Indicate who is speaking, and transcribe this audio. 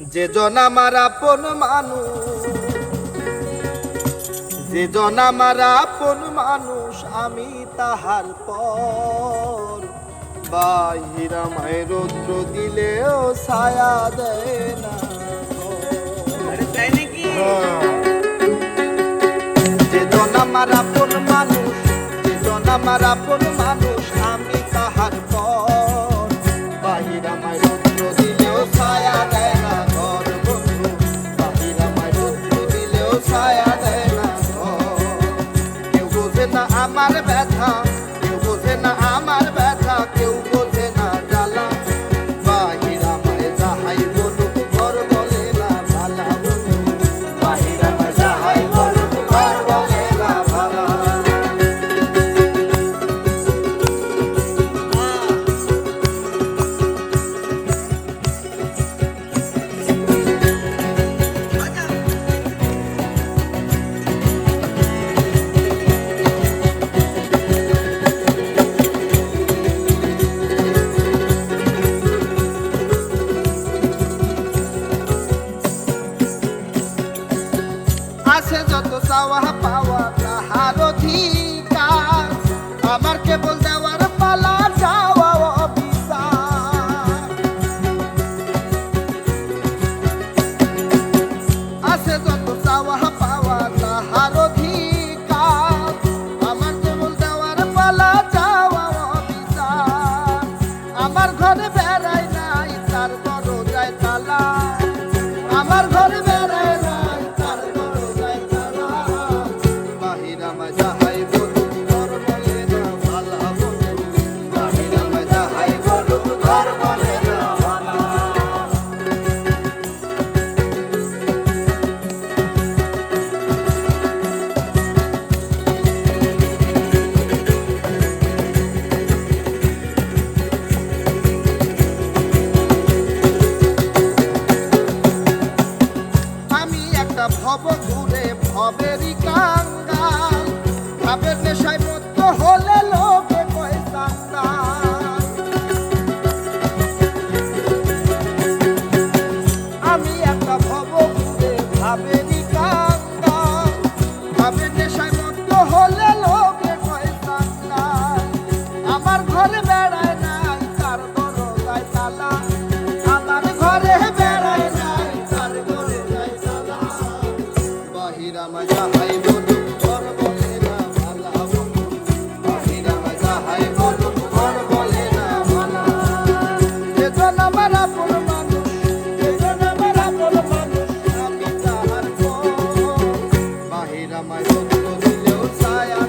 Speaker 1: যে জন আমার আপন মানুষ, যে জন আমার আপন মানুষ, আমি তাহার পর বাহিরা মায়ের রৌদ্র দিলেও ছায়া দেয় না। যে জন আমার আপন মানুষ, যে জন আমার আপন মানুষ, আমি তাহার পর বাহিরা মায়ের রৌদ্র দিলেও ছায়া দেয় না। আমার ব্যথা কেউ বোঝে না, আমার ব্যথা কেউ বোঝে না জ্বালা। বাহিরা মায় যাহাই বলুক ঘর বলে না ভালা, বাহিরা মায় যাহাই বলুক ঘর বলে না ভালা। আছে যত চাওয়া পাওয়া তাহার অধিকার, আমার কেবল দেওয়ার পালা চাওয়া অবিচার। আছে যত চাওয়া পাওয়া তাহার অধিকার, আমার কেবল দেওয়ার পালা চাওয়া অবিচার। আমার ঘরে বেড়ায় নাই তার দরজায় তালা, আমার ঘরে বেড়ায় নাই তার দরজায় তালা। বাহিরা মায় যাহাই বলুক ঘর বলে না ভালা, বাহিরা মায় যাহাই বলুক ঘর বলে না ভালা। আমি একটা ভব ঘুরে ভবেরই কাঙ্গাল, ভাবের নেশায় মত্ত হলে লোকে কয় সাঙ্গাল। আমি একটা ভব ঘুরে ভাবেরই কাঙ্গাল, ভাবের নেশায় মত্ত হলে লোকে কয় সাঙ্গাল। আমার ঘরে বেড়ায় নাই তার দরজায় তালা, আমার ঘরে বেড়ায় নাই তার দরজায় তালা। বাহিরা মায় যাহাই বলুক ঘর বলে না ভালা, বাহিরা মায় যাহাই বলুক ঘর বলে না ভালা। যে জন আমার আপন মানুষ, যে জন আমার আপন মানুষ, আমি তাহার পর বাহিরা মায় রৌদ্র দিলেও ছায়া